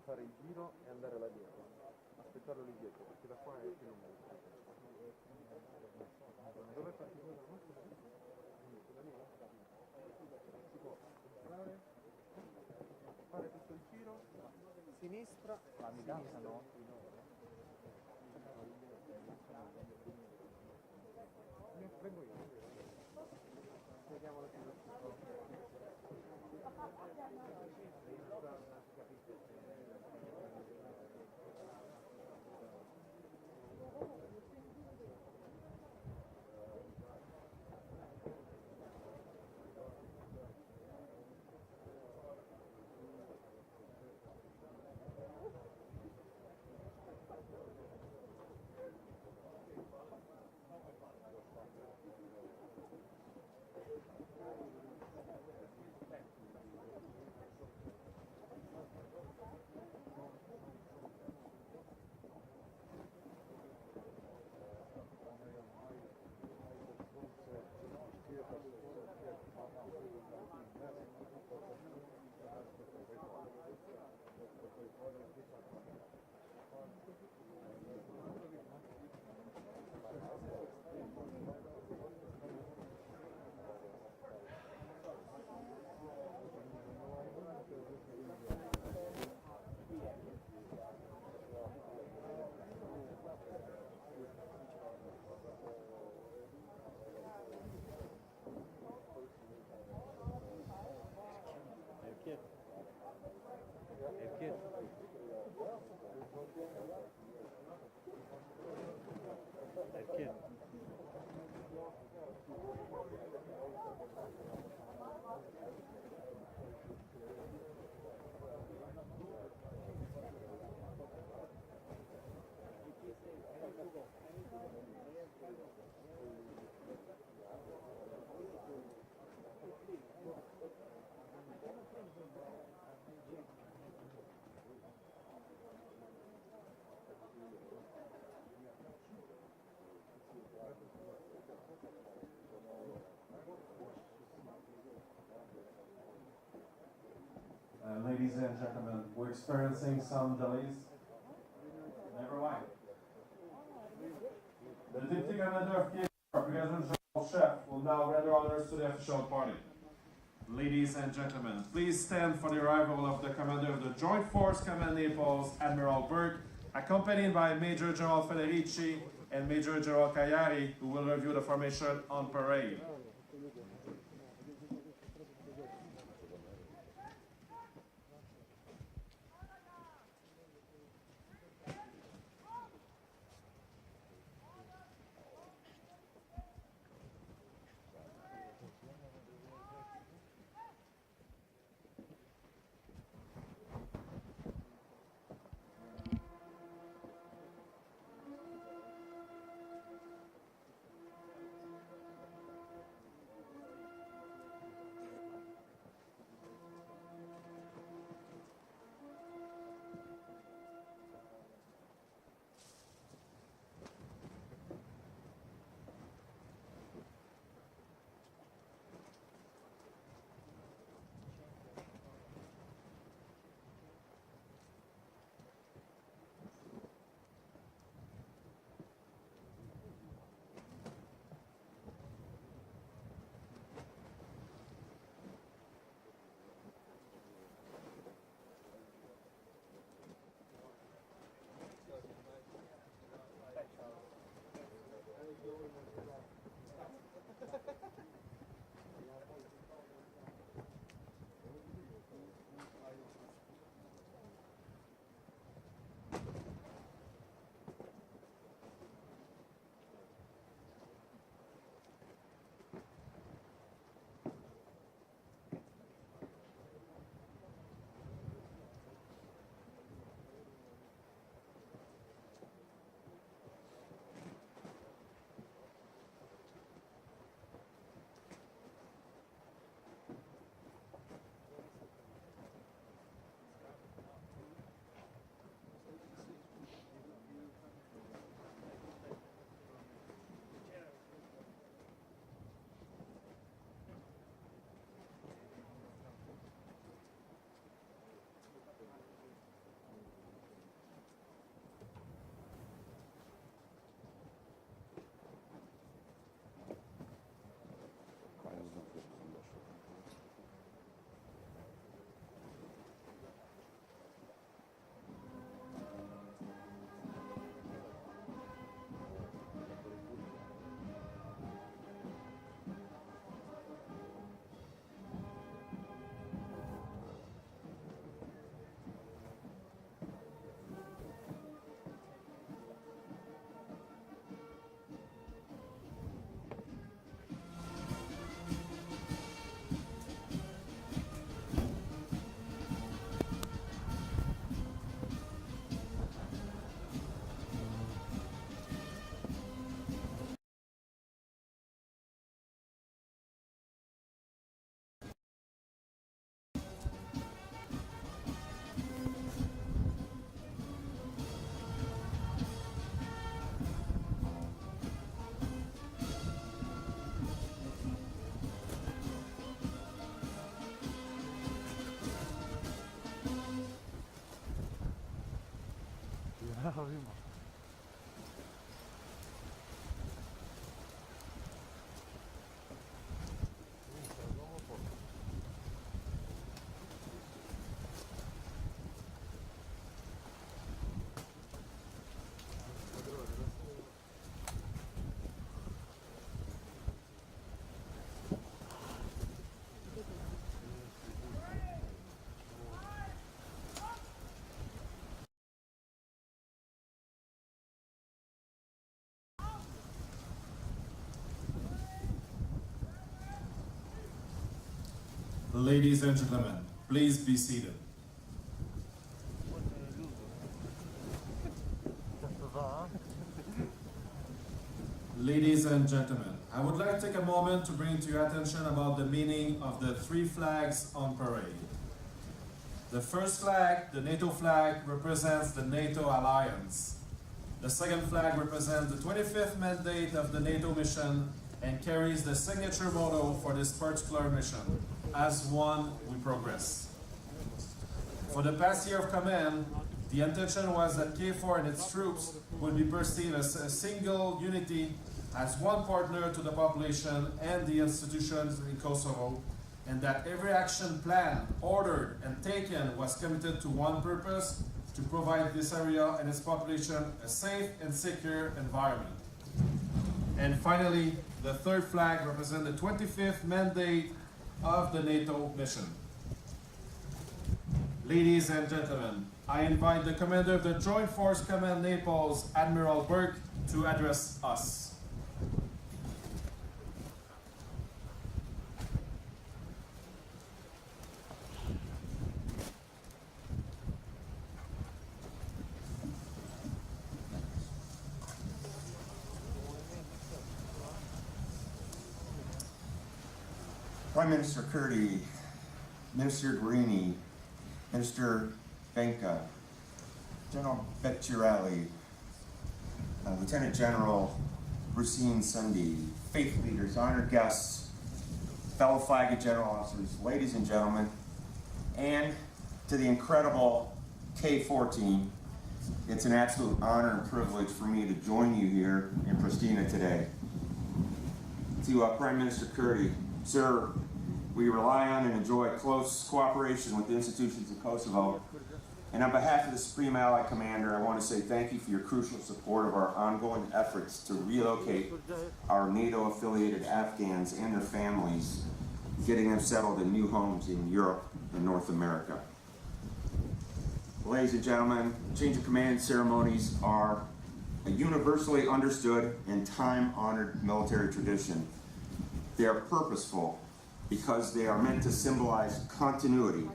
fare il giro e andare là dietro, aspettarlo lì dietro, perché da qua è più lungo. Dove è partito dal nostro? Si può fare tutto il giro, sinistra, sinistra. No? Vengo io. Vediamo la Ladies and gentlemen, we're experiencing some delays. Never mind. The Deputy Commander of KFOR, Brigadier General Chef, will now render honors to the official party. Ladies and gentlemen, please stand for the arrival of the Commander of the Joint Force Command Naples, Admiral Bëhet, accompanied by Major General Federici and Major General Cagliari, who will review the formation on parade. Ladies and gentlemen, please be seated. Ladies and gentlemen, I would like to take a moment to bring to your attention about the meaning of the three flags on parade. The first flag, the NATO flag, represents the NATO alliance. The second flag represents the 25th mandate of the NATO mission and carries the signature motto for this particular mission: as one, we progress. For the past year of command, the intention was that KFOR and its troops would be perceived as a single unity, as one partner to the population and the institutions in Kosovo, and that every action planned, ordered, and taken was committed to one purpose: to provide this area and its population a safe and secure environment. And finally, the third flag represents the 25th mandate of the NATO mission. Ladies and gentlemen, I invite the commander of the Joint Force Command Naples, Admiral Burke, to address us. Prime Minister Kurdi, Minister Guerini, Minister Benka, General Becciarelli, Lieutenant General Rusine Sundi, faith leaders, honored guests, fellow flag and general officers, ladies and gentlemen, and to the incredible K4 team, it's an absolute honor and privilege for me to join you here in Pristina today. To Prime Minister Kurdi, sir, we rely on and enjoy close cooperation with the institutions of Kosovo. And on behalf of the Supreme Allied Commander, I want to say thank you for your crucial support of our ongoing efforts to relocate our NATO-affiliated Afghans and their families, getting them settled in new homes in Europe and North America. Ladies and gentlemen, change of command ceremonies are a universally understood and time-honored military tradition. They are purposeful because they are meant to symbolize continuity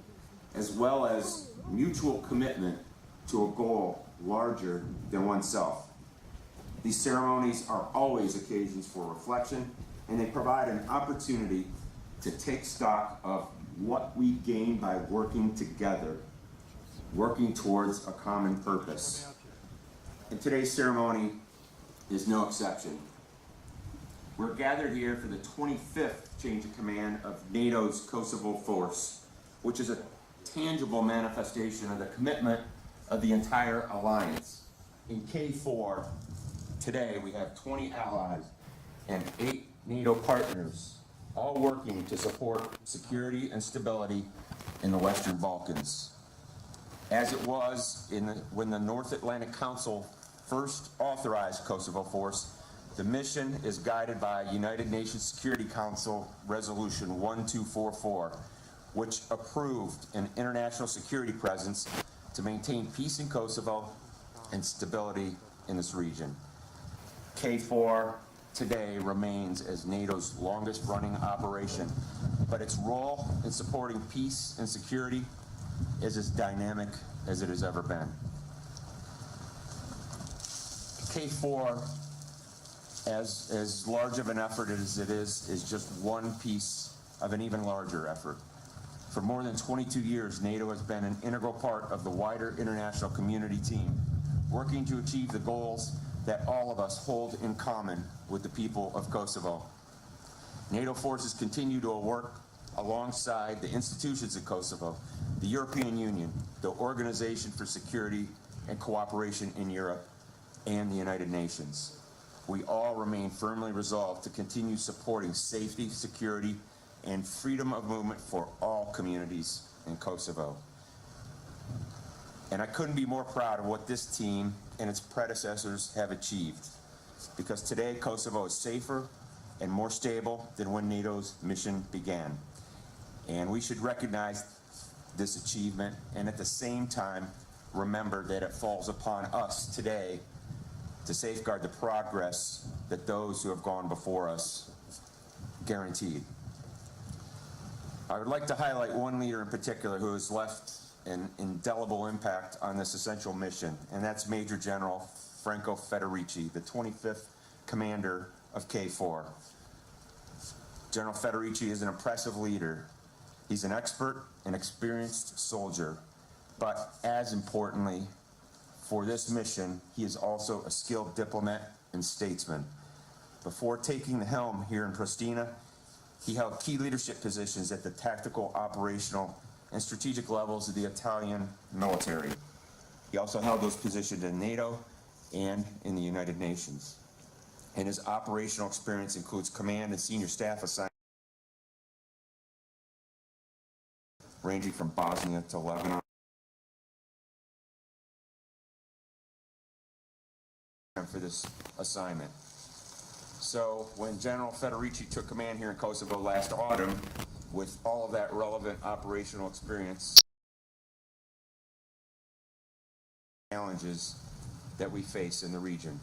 as well as mutual commitment to a goal larger than oneself. These ceremonies are always occasions for reflection, and they provide an opportunity to take stock of what we gain by working together, working towards a common purpose. And today's ceremony is no exception. We're gathered here for the 25th change of command of NATO's Kosovo force, which is a tangible manifestation of the commitment of the entire alliance. In K4, today we have 20 allies and 8 NATO partners, all working to support security and stability in the Western Balkans. As it was when the North Atlantic Council first authorized Kosovo force, the mission is guided by United Nations Security Council Resolution 1244, which approved an international security presence to maintain peace in Kosovo and stability in this region. KFOR today remains as NATO's longest running operation, but its role in supporting peace and security is as dynamic as it has ever been. KFOR, as large of an effort as it is just one piece of an even larger effort. For more than 22 years, NATO has been an integral part of the wider international community team, working to achieve the goals that all of us hold in common with the people of Kosovo. NATO forces continue to work alongside the institutions of Kosovo, the European Union, the Organization for Security and cooperation in Europe and the United Nations. We all remain firmly resolved to continue supporting safety, security, and freedom of movement for all communities in Kosovo. And I couldn't be more proud of what this team and its predecessors have achieved, because today Kosovo is safer and more stable than when NATO's mission began. And we should recognize this achievement and at the same time remember that it falls upon us today to safeguard the progress that those who have gone before us guaranteed. I would like to highlight one leader in particular who has left an indelible impact on this essential mission, and that's Major General Franco Federici, the 25th Commander of KFOR. General Federici is an impressive leader. He's an expert and experienced soldier, but as importantly, for this mission, he is also a skilled diplomat and statesman. Before taking the helm here in Pristina, he held key leadership positions at the tactical, operational, and strategic levels of the Italian military. He also held those positions in NATO and in the United Nations. And his operational experience includes command and senior staff assignments ranging from Bosnia to Lebanon. For this assignment. So when General Federici took command here in Kosovo last autumn, with all of that relevant operational experience, challenges that we face in the region,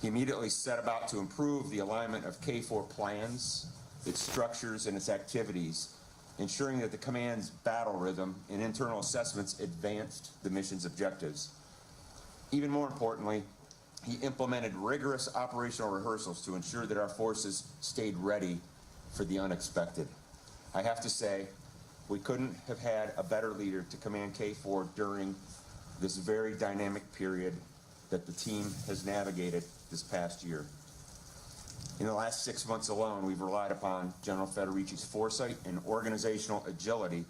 he immediately set about to improve the alignment of KFOR plans, its structures, and its activities, ensuring that the command's battle rhythm and internal assessments advanced the mission's objectives. Even more importantly, he implemented rigorous operational rehearsals to ensure that our forces stayed ready for the unexpected. I have to say, we couldn't have had a better leader to command KFOR during this very dynamic period that the team has navigated this past year. In the last 6 months alone, we've relied upon General Federici's foresight and organizational agility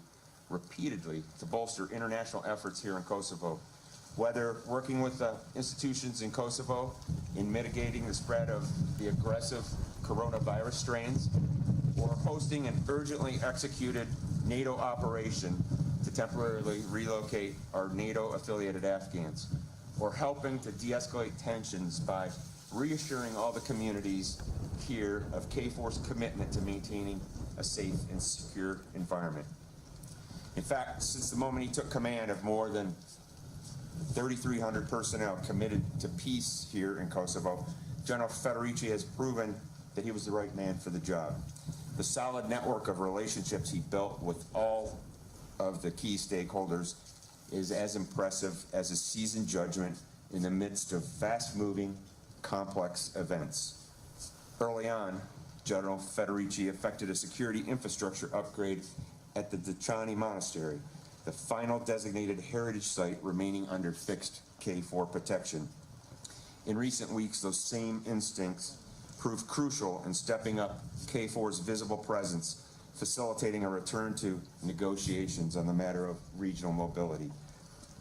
repeatedly to bolster international efforts here in Kosovo, whether working with the institutions in Kosovo in mitigating the spread of the aggressive coronavirus strains, or hosting an urgently executed NATO operation to temporarily relocate our NATO-affiliated Afghans, or helping to de-escalate tensions by reassuring all the communities here of KFOR's commitment to maintaining a safe and secure environment. In fact, since the moment he took command of more than 3,300 personnel committed to peace here in Kosovo, General Federici has proven that he was the right man for the job. The solid network of relationships he built with all of the key stakeholders is as impressive as his seasoned judgment in the midst of fast-moving, complex events. Early on, General Federici effected a security infrastructure upgrade at the Dachani Monastery, the final designated heritage site remaining under fixed KFOR protection. In recent weeks, those same instincts proved crucial in stepping up KFOR's visible presence, facilitating a return to negotiations on the matter of regional mobility.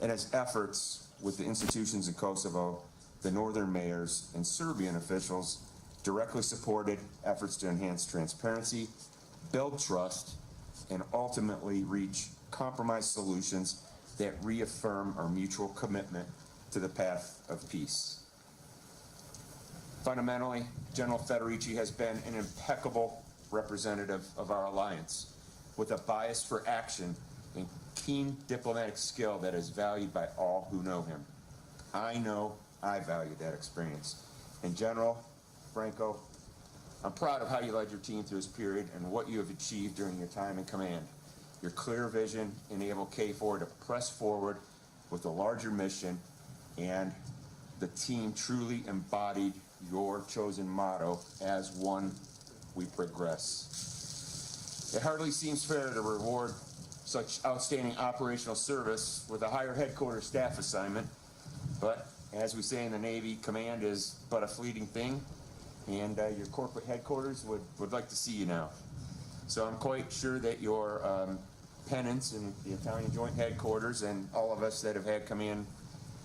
And as efforts with the institutions in Kosovo, the northern mayors, and Serbian officials directly supported efforts to enhance transparency, build trust, and ultimately reach compromise solutions that reaffirm our mutual commitment to the path of peace. Fundamentally, General Federici has been an impeccable representative of our alliance, with a bias for action and keen diplomatic skill that is valued by all who know him. I know I value that experience. And General Franco, I'm proud of how you led your team through this period and what you have achieved during your time in command. Your clear vision enabled KFOR to press forward with a larger mission, and the team truly embodied your chosen motto, "As one, we progress." It hardly seems fair to reward such outstanding operational service with a higher headquarters staff assignment, but as we say in the Navy, command is but a fleeting thing, and your corporate headquarters would like to see you now. So I'm quite sure that your penance in the Italian Joint Headquarters and all of us that have had command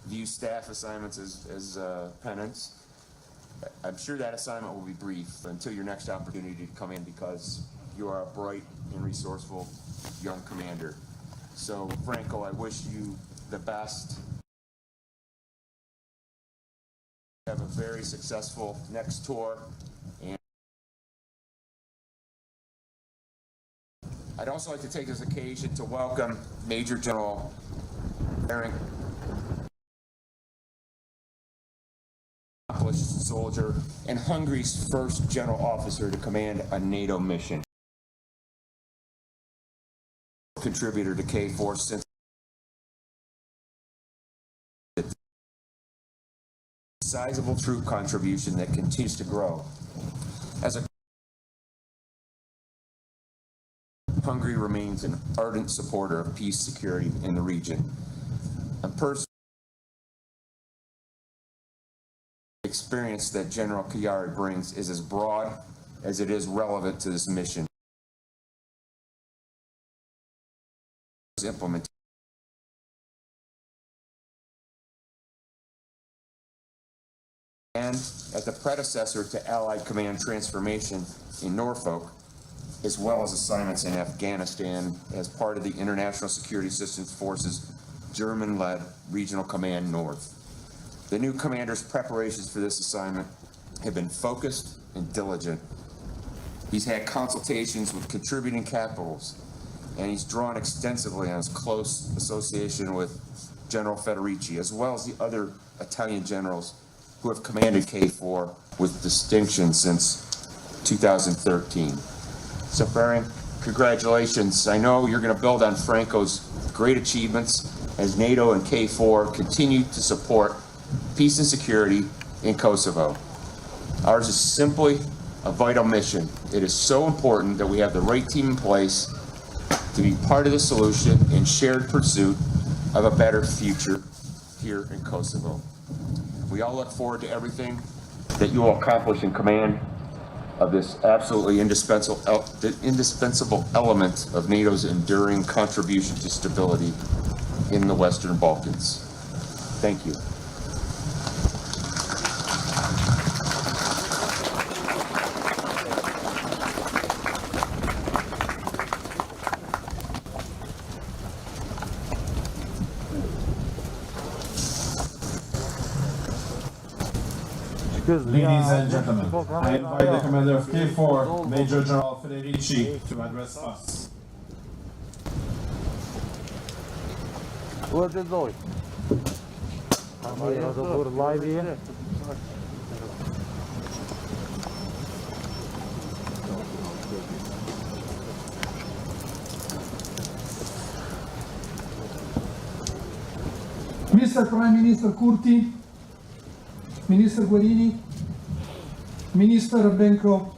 view staff assignments as penance. I'm sure that assignment will be brief until your next opportunity to come in, because you are a bright and resourceful young commander. So, Franco, I wish you the best. Have a very successful next tour. And I'd also like to take this occasion to welcome Major General Eric, accomplished soldier and Hungary's first general officer to command a NATO mission. Contributor to KFOR since sizable troop contribution that continues to grow. As a Hungary remains an ardent supporter of peace, security in the region. And personally, the experience that General KFOR-it brings is as broad as it is relevant to this mission. Implement and as the predecessor to Allied Command Transformation in Norfolk, as well as assignments in Afghanistan as part of the International Security Assistance Forces German-led Regional Command North. The new commander's preparations for this assignment have been focused and diligent. He's had consultations with contributing capitals, and he's drawn extensively on his close association with General Federici, as well as the other Italian generals who have commanded KFOR with distinction since 2013. So, Barry, congratulations. I know you're going to build on Franco's great achievements as NATO and KFOR continue to support peace and security in Kosovo. Ours is simply a vital mission. It is so important that we have the right team in place to be part of the solution in shared pursuit of a better future here in Kosovo. We all look forward to everything that you will accomplish in command of this absolutely indispensable element of NATO's enduring contribution to stability in the Western Balkans. Thank you. Ladies and gentlemen, I invite the commander of KFOR, Major General Federici, to address us. What is it? Live here. Mr. Prime Minister Kurti, Minister Guerini, Minister Benko,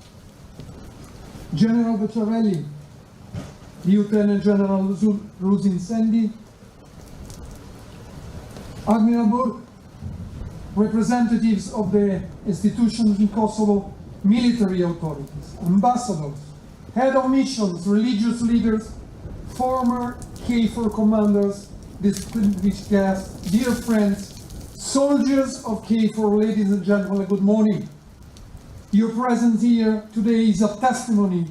General Becciarelli, Lieutenant General Ruzin Sendi, Admiral Burke, representatives of the institutions in Kosovo, military authorities, ambassadors, head of missions, religious leaders, former KFOR commanders, distinguished guests, dear friends, soldiers of KFOR, ladies and gentlemen, good morning. Your presence here today is a testimony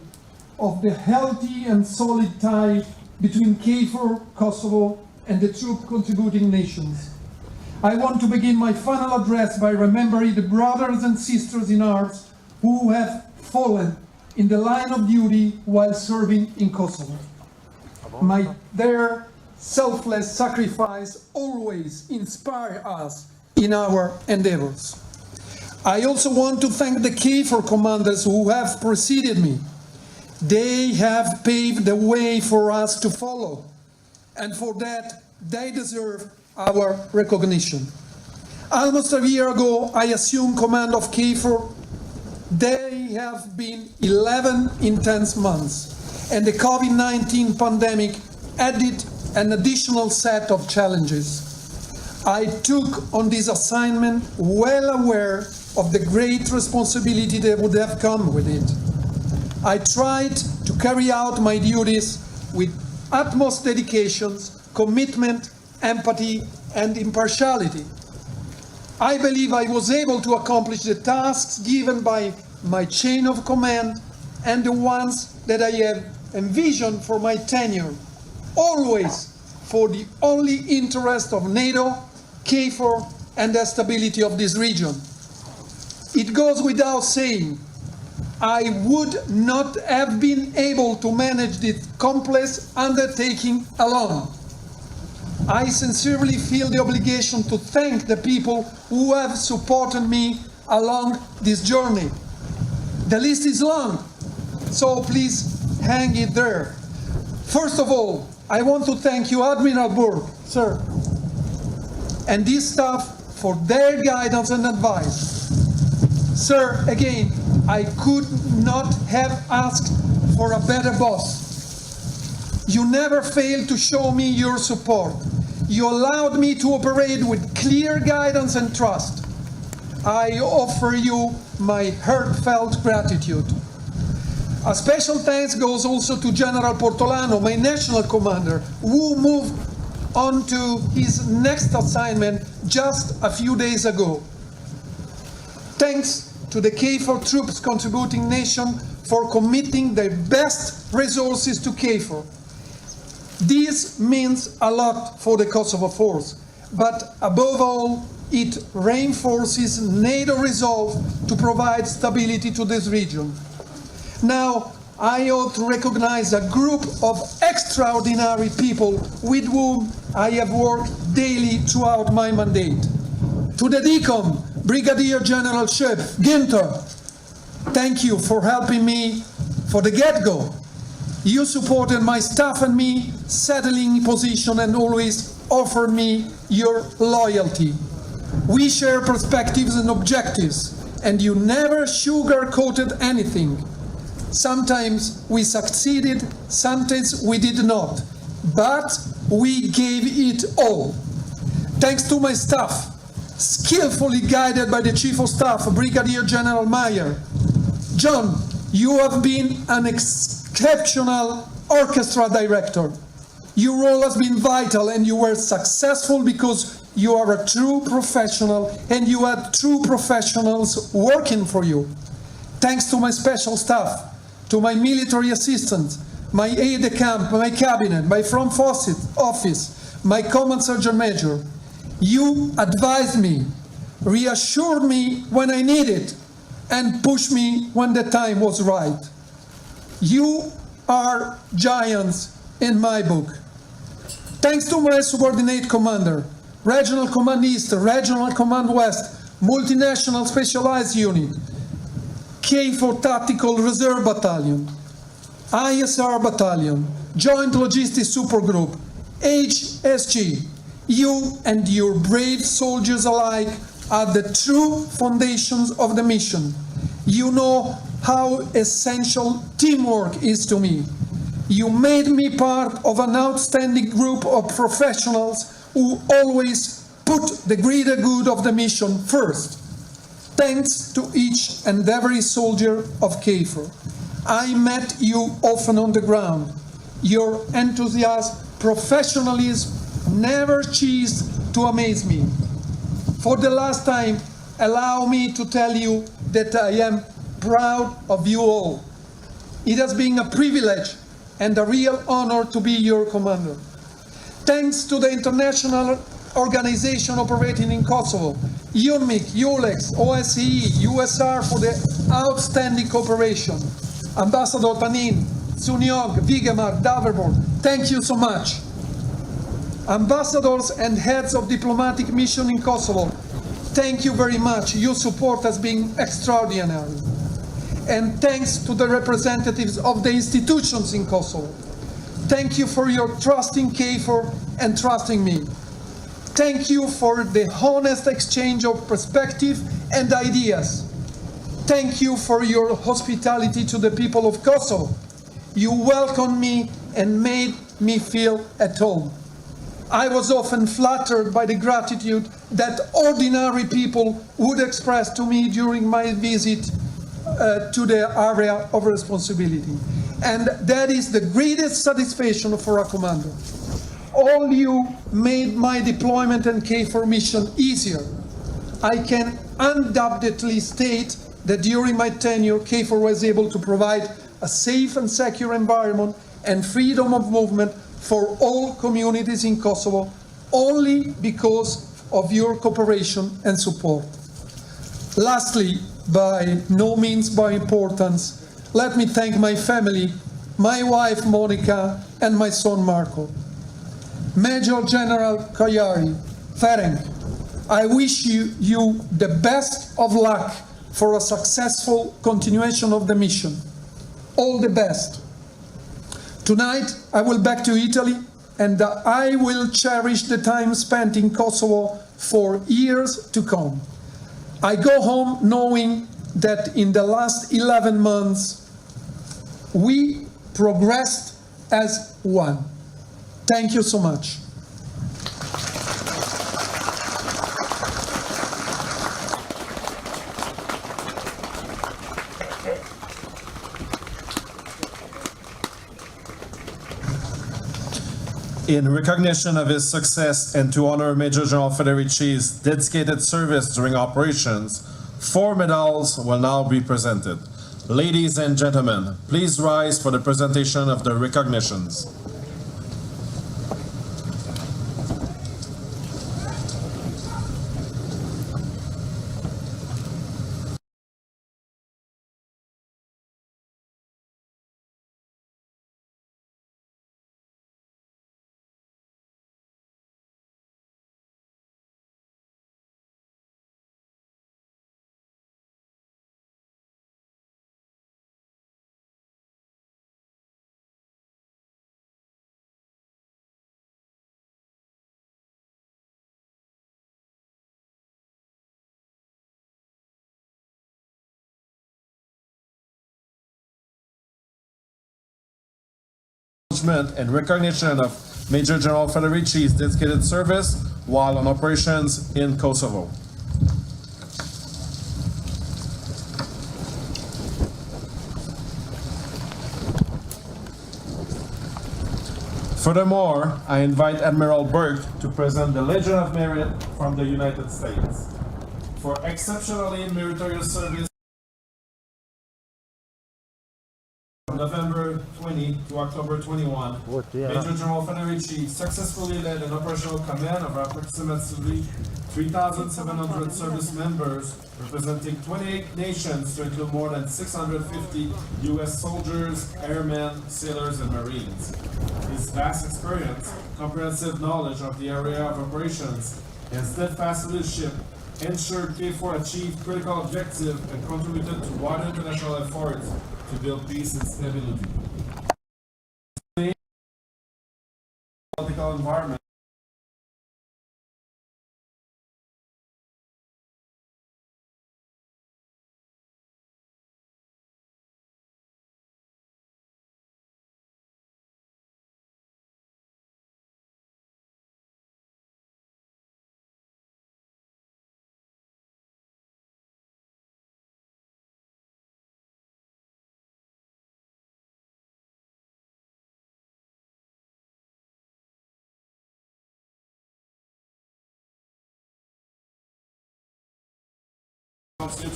of the healthy and solid tie between KFOR, Kosovo, and the troop contributing nations. I want to begin my final address by remembering the brothers and sisters in arms who have fallen in the line of duty while serving in Kosovo. Their selfless sacrifice always inspire us in our endeavors. I also want to thank the KFOR commanders who have preceded me. They have paved the way for us to follow, and for that they deserve our recognition. Almost a year ago, I assumed command of KFOR. They have been 11 intense months, and the COVID-19 pandemic added an additional set of challenges. I took on this assignment well aware of the great responsibility that would have come with it. I tried to carry out my duties with utmost dedication, commitment, empathy, and impartiality. I believe I was able to accomplish the tasks given by my chain of command and the ones that I have envisioned for my tenure, always for the only interest of NATO, KFOR, and the stability of this region. It goes without saying, I would not have been able to manage this complex undertaking alone. I sincerely feel the obligation to thank the people who have supported me along this journey. The list is long, so please hang it there. First of all, I want to thank you, Admiral Burke, sir, and this staff for their guidance and advice. Sir, again, I could not have asked for a better boss. You never failed to show me your support. You allowed me to operate with clear guidance and trust. I offer you my heartfelt gratitude. A special thanks goes also to General Portolano, my national commander, who moved on to his next assignment just a few days ago. Thanks to the KFOR troops contributing nation for committing their best resources to KFOR. This means a lot for the Kosovo force, but above all, it reinforces NATO resolve to provide stability to this region. Now, I ought to recognize a group of extraordinary people with whom I have worked daily throughout my mandate. To the DECOM, Brigadier General Chef Ginter, thank you for helping me for the get-go. You supported my staff and me, settling position, and always offered me your loyalty. We share perspectives and objectives, and you never sugar-coated anything. Sometimes we succeeded, sometimes we did not, but we gave it all. Thanks to my staff, skillfully guided by the Chief of Staff, Brigadier General Meyer. John, you have been an exceptional orchestra director. Your role has been vital, and you were successful because you are a true professional and you had true professionals working for you. Thanks to my special staff, to my military assistants, my aide-de-camp, my cabinet, my front office, my command sergeant major. You advised me, reassured me when I needed, and pushed me when the time was right. You are giants in my book. Thanks to my subordinate commander, Regional Command East, Regional Command West, Multinational Specialized Unit, KFOR Tactical Reserve Battalion, ISR Battalion, Joint Logistics Supergroup, HSG, you and your brave soldiers alike are the true foundations of the mission. You know how essential teamwork is to me. You made me part of an outstanding group of professionals who always put the greater good of the mission first. Thanks to each and every soldier of KFOR. I met you often on the ground. Your enthusiasm, professionalism never ceased to amaze me. For the last time, allow me to tell you that I am proud of you all. It has been a privilege and a real honor to be your commander. Thanks to the international organization operating in Kosovo, UNMIC, ULEX, OSCE, USR for the outstanding cooperation. Ambassador Panin, Sunyog, Vigemar, Davenport, thank you so much. Ambassadors and heads of diplomatic mission in Kosovo, thank you very much. Your support has been extraordinary. And thanks to the representatives of the institutions in Kosovo. Thank you for your trust in KFOR and trusting me. Thank you for the honest exchange of perspective and ideas. Thank you for your hospitality to the people of Kosovo. You welcomed me and made me feel at home. I was often flattered by the gratitude that ordinary people would express to me during my visit to the area of responsibility. And that is the greatest satisfaction for a commander. all you made my deployment and KFOR mission easier. I can undoubtedly state that during my tenure, KFOR was able to provide a safe and secure environment and freedom of movement for all communities in Kosovo, only because of your cooperation and support. Lastly, by no means by importance, let me thank my family, my wife Monica, and my son Marco. Major General Kayari, Ferenc, I wish you the best of luck for a successful continuation of the mission. All the best. Tonight, I will back to Italy, and I will cherish the time spent in Kosovo for years to come. I go home knowing that in the last 11 months, we progressed as one. Thank you so much. In recognition of his success and to honor Major General Federici's dedicated service during operations, 4 medals will now be presented. Ladies and gentlemen, please rise for the presentation of the recognitions. And recognition of Major General Federici's dedicated service while on operations in Kosovo. Furthermore, I invite Admiral Burke to present the Legion of Merit from the United States. For exceptionally meritorious service from November 20 to October 21, Major General Federici successfully led an operational command of approximately 3,700 service members representing 28 nations to include more than 650 U.S. soldiers, airmen, sailors, and Marines. His vast experience, comprehensive knowledge of the area of operations, and steadfast leadership ensured KFOR achieved critical objectives and contributed to wider international efforts to build peace and stability. The political environment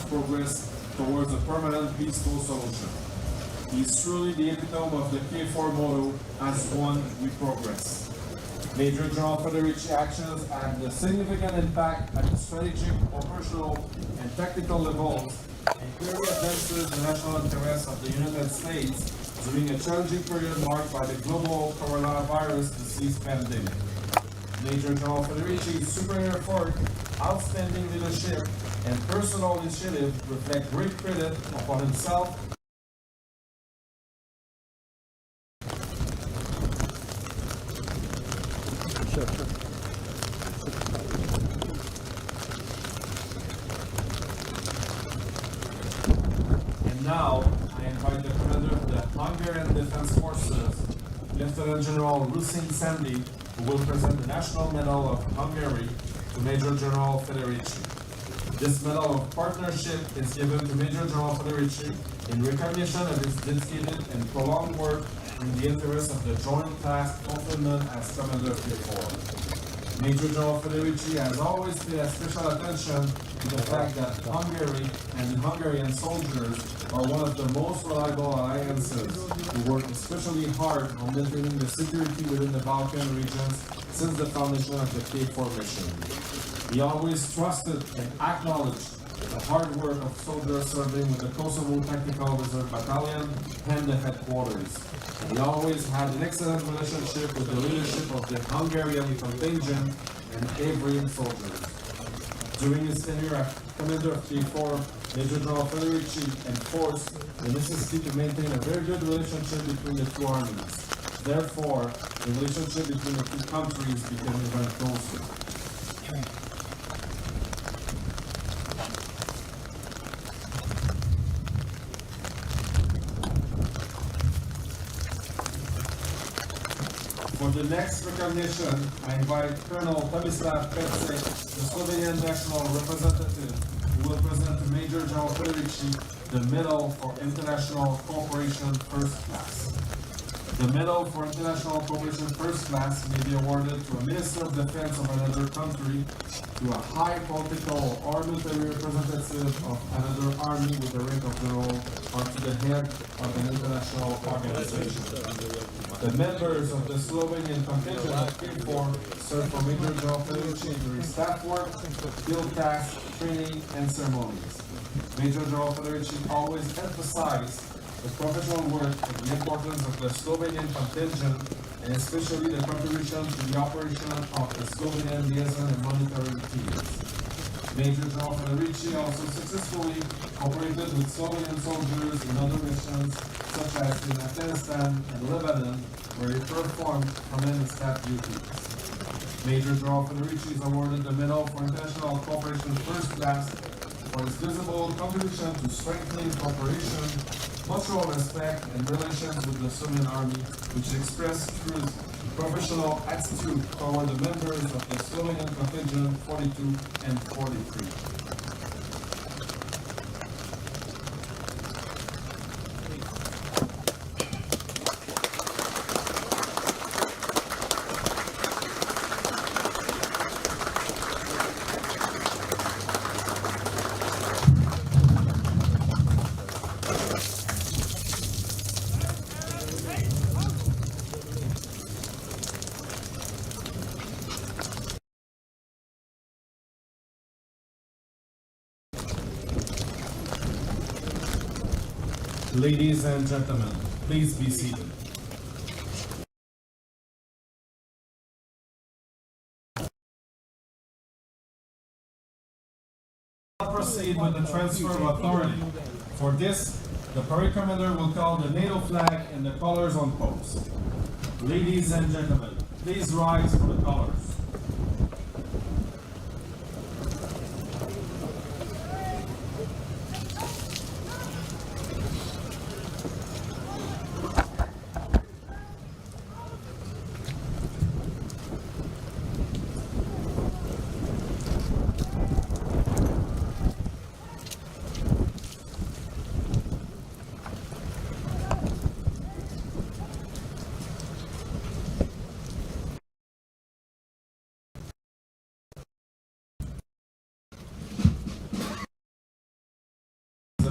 progress towards a permanent peaceful solution. He is truly the epitome of the KFOR motto, as one we progress. Major General Federici actions had a significant impact at the strategic, operational, and tactical levels, and clearly advances the national interests of the United States during a challenging period marked by the global coronavirus disease pandemic. Major General Federici's superior effort, outstanding leadership, and personal initiative reflect great credit upon himself And now, I invite the commander of the Hungarian Defense Forces, Lieutenant General Rusin Sandy, who will present the National Medal of Hungary to Major General Federici. This Medal of Partnership is given to Major General Federici in recognition of his dedicated and prolonged work in the interest of the joint task fulfillment as Commander of KFOR. Major General Federici has always paid special attention to the fact that Hungary and the Hungarian soldiers are one of the most reliable alliances who work especially hard on maintaining the security within the Balkan regions since the foundation of the KFOR mission. He always trusted and acknowledged the hard work of soldiers serving with the Kosovo Tactical Reserve Battalion and the headquarters. He always had an excellent relationship with the leadership of the Hungarian contingent and every soldier. During his tenure as Commander of KFOR, Major General Federici enforced the necessity to maintain a very good relationship between the two armies. Therefore, the relationship between the two countries became even closer. For the next recognition, I invite Colonel Tomislav Pecek, the Slovenian national representative, who will present to Major General Federici the Medal for International Cooperation First Class. The Medal for International Cooperation First Class may be awarded to a Minister of Defense of another country, to a high political or military representative of another army with the rank of general, or to the head of an international organization. The members of the Slovenian contingent of KFOR serve for Major General Federici during staff work, field tasks, training, and ceremonies. Major General Federici always emphasized the professional work and the importance of the Slovenian contingent, and especially the contribution to the operation of the Slovenian liaison and monitoring teams. Major General Federici also successfully cooperated with Slovenian soldiers in other missions, such as in Afghanistan and Lebanon, where he performed command and staff duties. Major General Federici is awarded the Medal for International Cooperation First Class for his visible contribution to strengthening cooperation, mutual respect, and relations with the Slovenian Army, which expressed through his professional attitude toward the members of the Slovenian contingent 42 and 43. Ladies and gentlemen, please be seated. I'll proceed with the transfer of authority. For this, the parade commander will call the NATO flag and the colors on post. Ladies and gentlemen, please rise for the colors.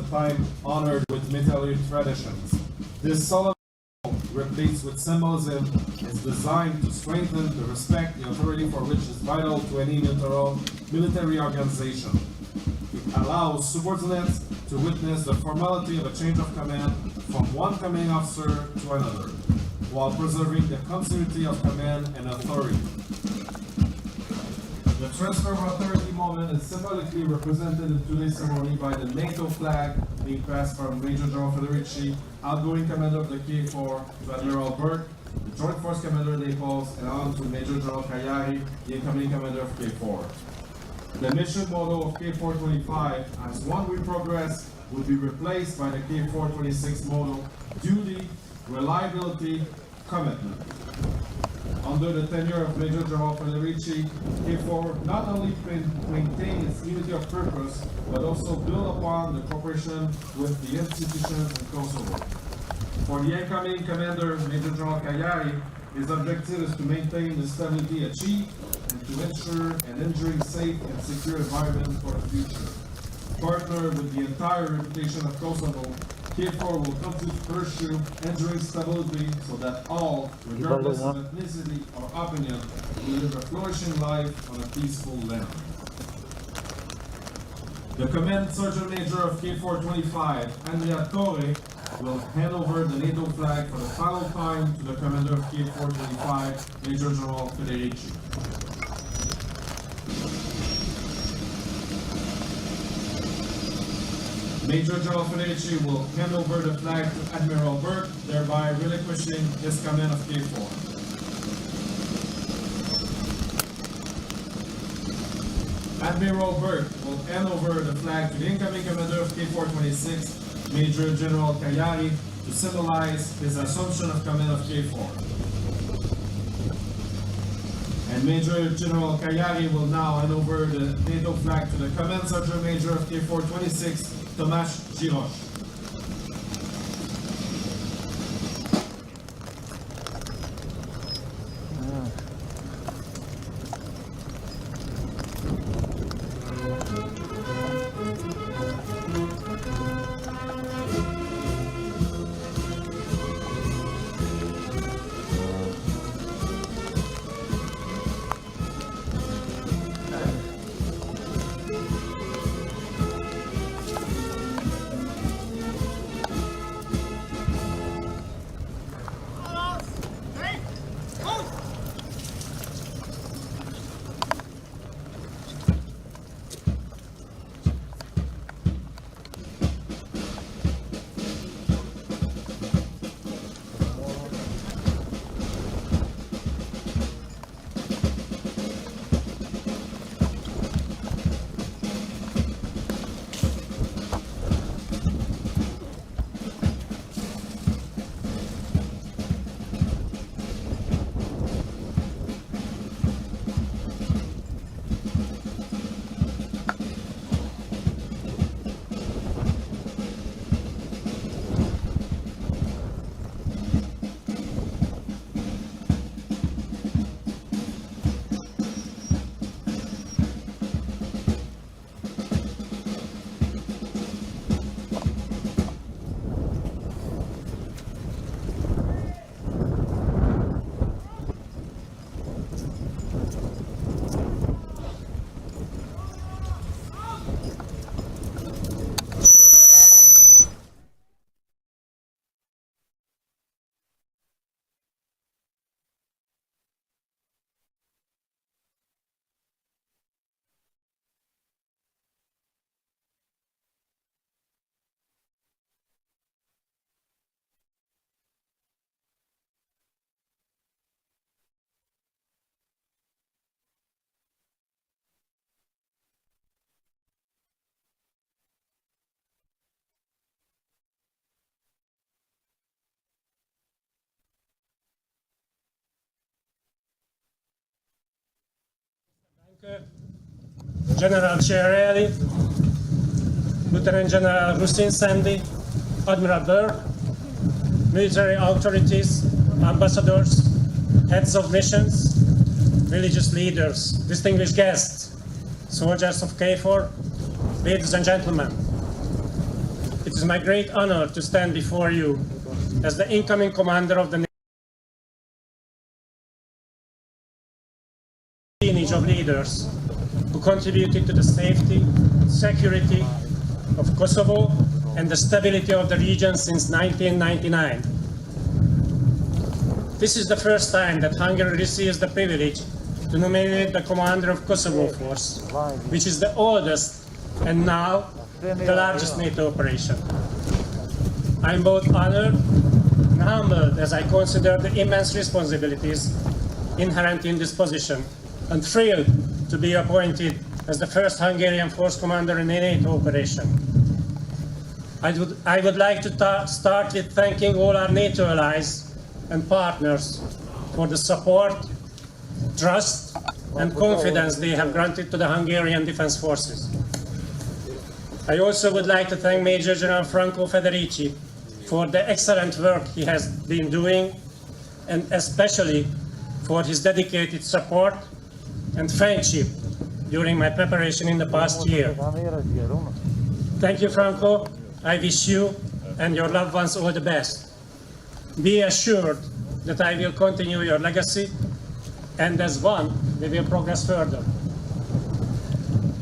Time honored with military traditions. This solemn replete with symbolism is designed to strengthen the respect, the authority for which is vital to any military organization. It allows subordinates to witness the formality of a change of command from one commanding officer to another, while preserving the continuity of command and authority. The transfer of authority moment is symbolically represented in today's ceremony by the NATO flag being passed from Major General Federici, outgoing commander of the KFOR, to Admiral Bëhet, the Joint Force Commander Naples, and on to Major General Kayari, the incoming commander of KFOR. The mission motto of KFOR-25, as one we progress, will be replaced by the KFOR-26 motto, duty, reliability, commitment. Under the tenure of Major General Federici, KFOR not only maintained its unity of purpose, but also built upon the cooperation with the institutions in Kosovo. For the incoming commander, Major General Kayari, his objective is to maintain the stability achieved and to ensure an enduring, safe and secure environment for the future. Partner with the entire reputation of Kosovo, KFOR will continue to pursue enduring stability so that all, regardless of ethnicity or opinion, will live a flourishing life on a peaceful land. The Command Sergeant Major of KFOR-25, Andrea Torre, will hand over the NATO flag for the final time to the Commander of KFOR-25, Major General Federici. Major General Federici will hand over the flag to Admiral Bëhet, thereby relinquishing his command of KFOR. Admiral Bëhet will hand over the flag to the incoming commander of KFOR-26, Major General Kayari, to symbolize his assumption of command of KFOR. And Major General Kayari will now hand over the NATO flag to the Command Sergeant Major of KFOR-26, Tomasz Girosz. General Ceremonies, Lieutenant General Rustin Sandy, Admiral Bëhet, military authorities, ambassadors, heads of missions, religious leaders, distinguished guests, soldiers of KFOR, ladies and gentlemen. It is my great honor to stand before you as the incoming commander of the lineage of leaders who contributed to the safety, security of Kosovo and the stability of the region since 1999. This is the first time that Hungary receives the privilege to nominate the commander of Kosovo force, which is the oldest and now the largest NATO operation. I am both honored and humbled as I consider the immense responsibilities inherent in this position, and thrilled to be appointed as the first Hungarian force commander in a NATO operation. I would like to start with thanking all our NATO allies and partners for the support, trust, and confidence they have granted to the Hungarian Defense Forces. I also would like to thank Major General Franco Federici for the excellent work he has been doing, and especially for his dedicated support and friendship during my preparation in the past year. Thank you, Franco. I wish you and your loved ones all the best. Be assured that I will continue your legacy, and as one, we will progress further.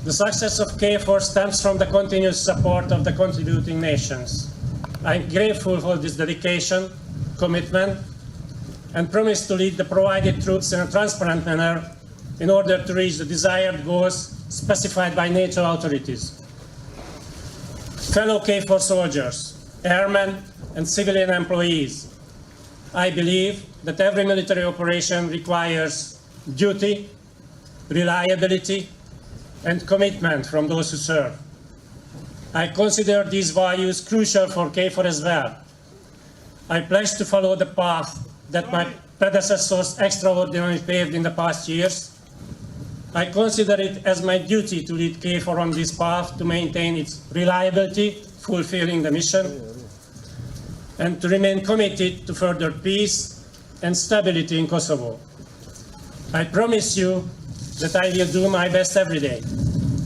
The success of KFOR stems from the continuous support of the contributing nations. I am grateful for this dedication, commitment, and promise to lead the provided troops in a transparent manner in order to reach the desired goals specified by NATO authorities. Fellow KFOR soldiers, airmen, and civilian employees, I believe that every military operation requires duty, reliability, and commitment from those who serve. I consider these values crucial for KFOR as well. I pledge to follow the path that my predecessors extraordinarily paved in the past years. I consider it as my duty to lead KFOR on this path to maintain its reliability, fulfilling the mission, and to remain committed to further peace and stability in Kosovo. I promise you that I will do my best every day,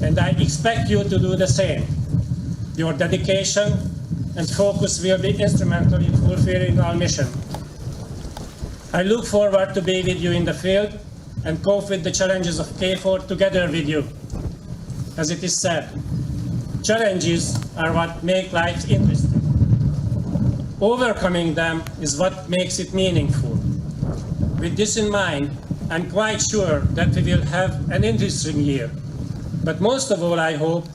and I expect you to do the same. Your dedication and focus will be instrumental in fulfilling our mission. I look forward to being with you in the field and cope with the challenges of KFOR together with you. As it is said, challenges are what make life interesting. Overcoming them is what makes it meaningful. With this in mind, I'm quite sure that we will have an interesting year. But most of all, I hope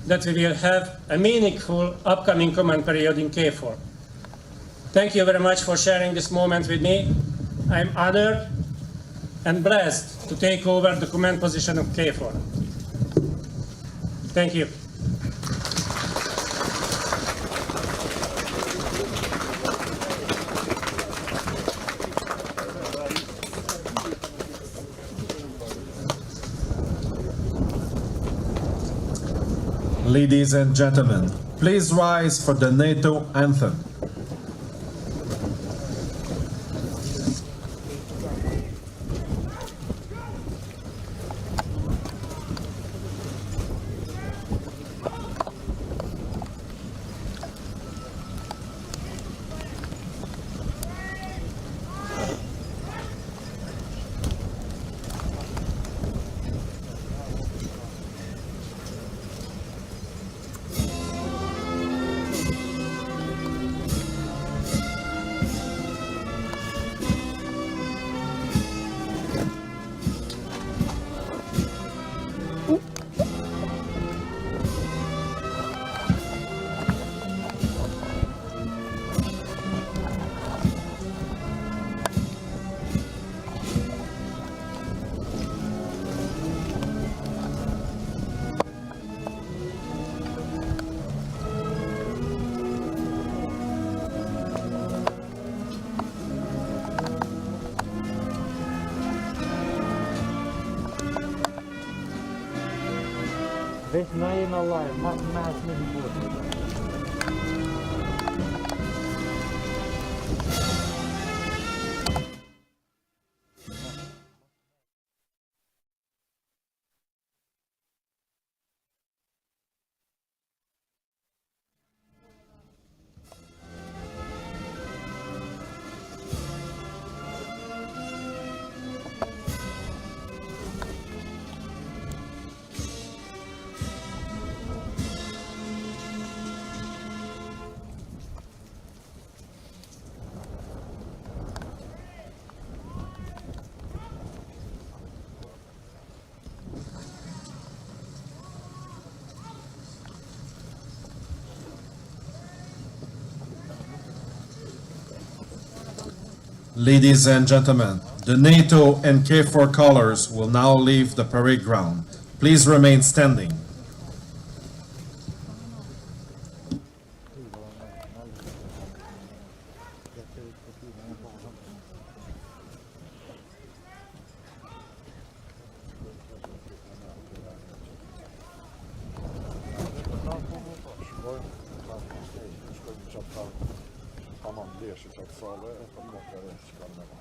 that we will have a meaningful upcoming command period in KFOR. Thank you very much for sharing this moment with me. I'm honored and blessed to take over the command position of KFOR. Thank you. Ladies and gentlemen, please rise for the NATO anthem. Весь на лайв, нас не буде. Ladies and gentlemen, the NATO and KFOR colors will now leave the parade ground. Please remain standing. kanske ta farligare på kortare skala.